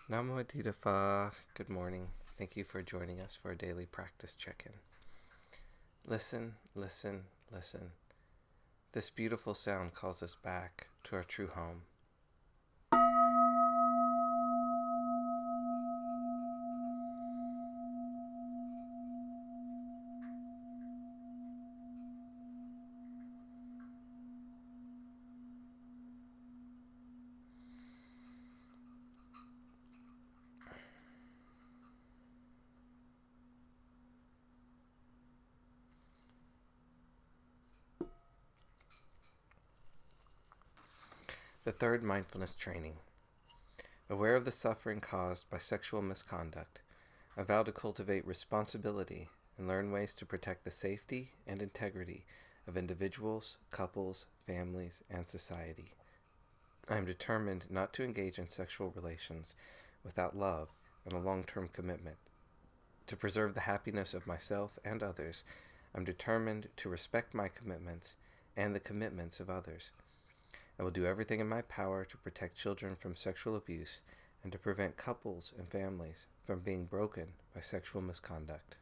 Namo Phat. Good morning. Thank you for joining us for a daily practice check-in. Listen, listen, listen. This beautiful sound calls us back to our true home. The third mindfulness training. Aware of the suffering caused by sexual misconduct, I vow to cultivate responsibility and learn ways to protect the safety and integrity of individuals, couples, families, and society. I am determined not to engage in sexual relations without love and a long-term commitment. To preserve the happiness of myself and others, I am determined to respect my commitments and the commitments of others. I will do everything in my power to protect children from sexual abuse and to prevent couples and families from being broken by sexual misconduct.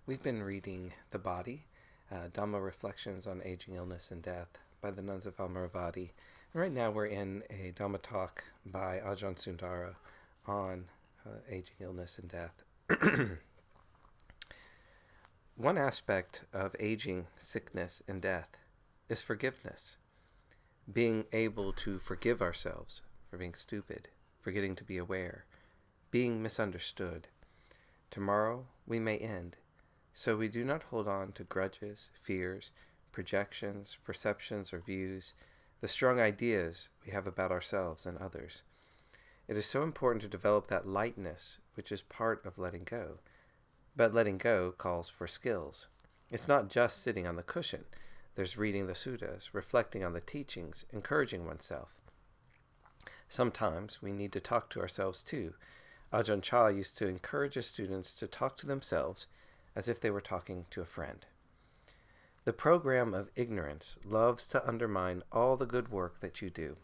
We've been reading The Body, Dhamma Reflections on Aging, Illness, and Death by the nuns of Amaravati. And right now we're in a Dhamma talk by Ajahn Sundara on aging, illness, and death. One aspect of aging, sickness, and death is forgiveness. Being able to forgive ourselves for being stupid, forgetting to be aware, being misunderstood. Tomorrow we may end. So we do not hold on to grudges, fears, projections, perceptions, or views, the strong ideas we have about ourselves and others. It is so important to develop that lightness, which is part of letting go. But letting go calls for skills. It's not just sitting on the cushion. There's reading the suttas, reflecting on the teachings, encouraging oneself. Sometimes we need to talk to ourselves too. Ajahn Chah used to encourage his students to talk to themselves as if they were talking to a friend. The program of ignorance loves to undermine all the good work that you do.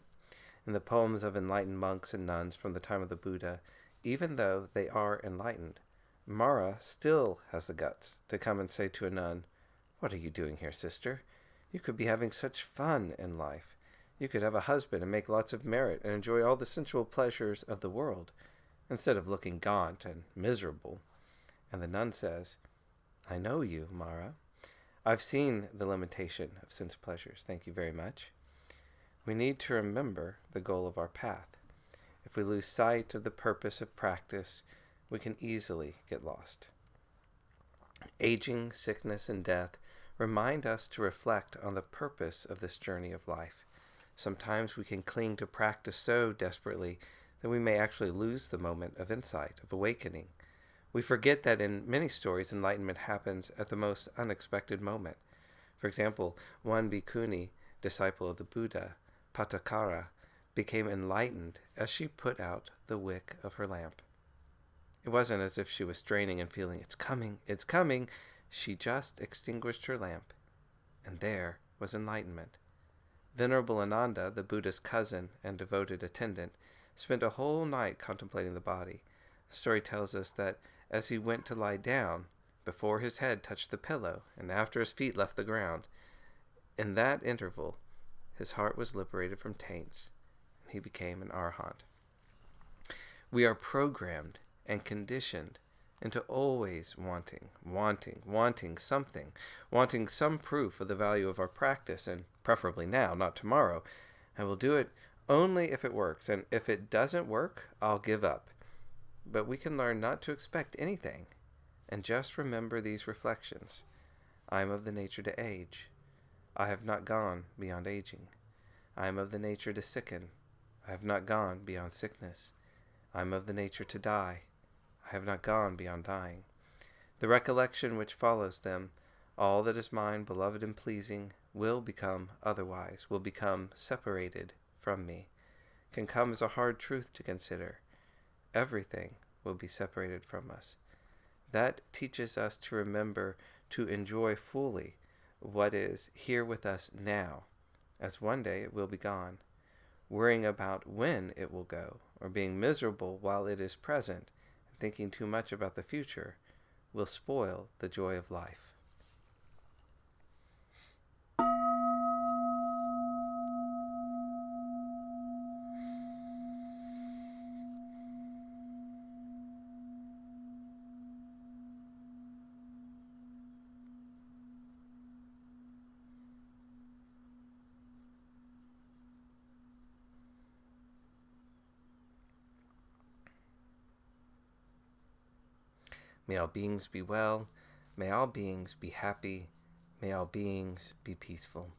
In the poems of enlightened monks and nuns from the time of the Buddha, even though they are enlightened, Mara still has the guts to come and say to a nun, "What are you doing here, sister? You could be having such fun in life. You could have a husband and make lots of merit and enjoy all the sensual pleasures of the world, instead of looking gaunt and miserable." And the nun says, "I know you, Mara. I've seen the limitation of sense pleasures. Thank you very much." We need to remember the goal of our path. If we lose sight of the purpose of practice, we can easily get lost. Aging, sickness, and death remind us to reflect on the purpose of this journey of life. Sometimes we can cling to practice so desperately that we may actually lose the moment of insight, of awakening. We forget that in many stories, enlightenment happens at the most unexpected moment. For example, one bhikkhuni, disciple of the Buddha, Pattakara, became enlightened as she put out the wick of her lamp. It wasn't as if she was straining and feeling, "It's coming, it's coming." She just extinguished her lamp, and there was enlightenment. Venerable Ananda, the Buddha's cousin and devoted attendant, spent a whole night contemplating the body. The story tells us that as he went to lie down, before his head touched the pillow and after his feet left the ground, in that interval, his heart was liberated from taints, and he became an arhat. We are programmed and conditioned into always wanting something, wanting some proof of the value of our practice, and preferably now, not tomorrow. I will do it only if it works, and if it doesn't work, I'll give up. But we can learn not to expect anything, and just remember these reflections. I am of the nature to age. I have not gone beyond aging. I am of the nature to sicken. I have not gone beyond sickness. I am of the nature to die. I have not gone beyond dying. The recollection which follows them, all that is mine, beloved and pleasing, will become otherwise, will become separated from me, can come as a hard truth to consider. Everything will be separated from us. That teaches us to remember to enjoy fully what is here with us now, as one day it will be gone. Worrying about when it will go, or being miserable while it is present, and thinking too much about the future, will spoil the joy of life. May all beings be well. May all beings be happy. May all beings be peaceful.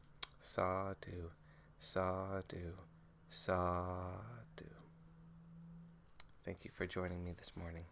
Sadhu, sadhu, sadhu. Thank you for joining me this morning.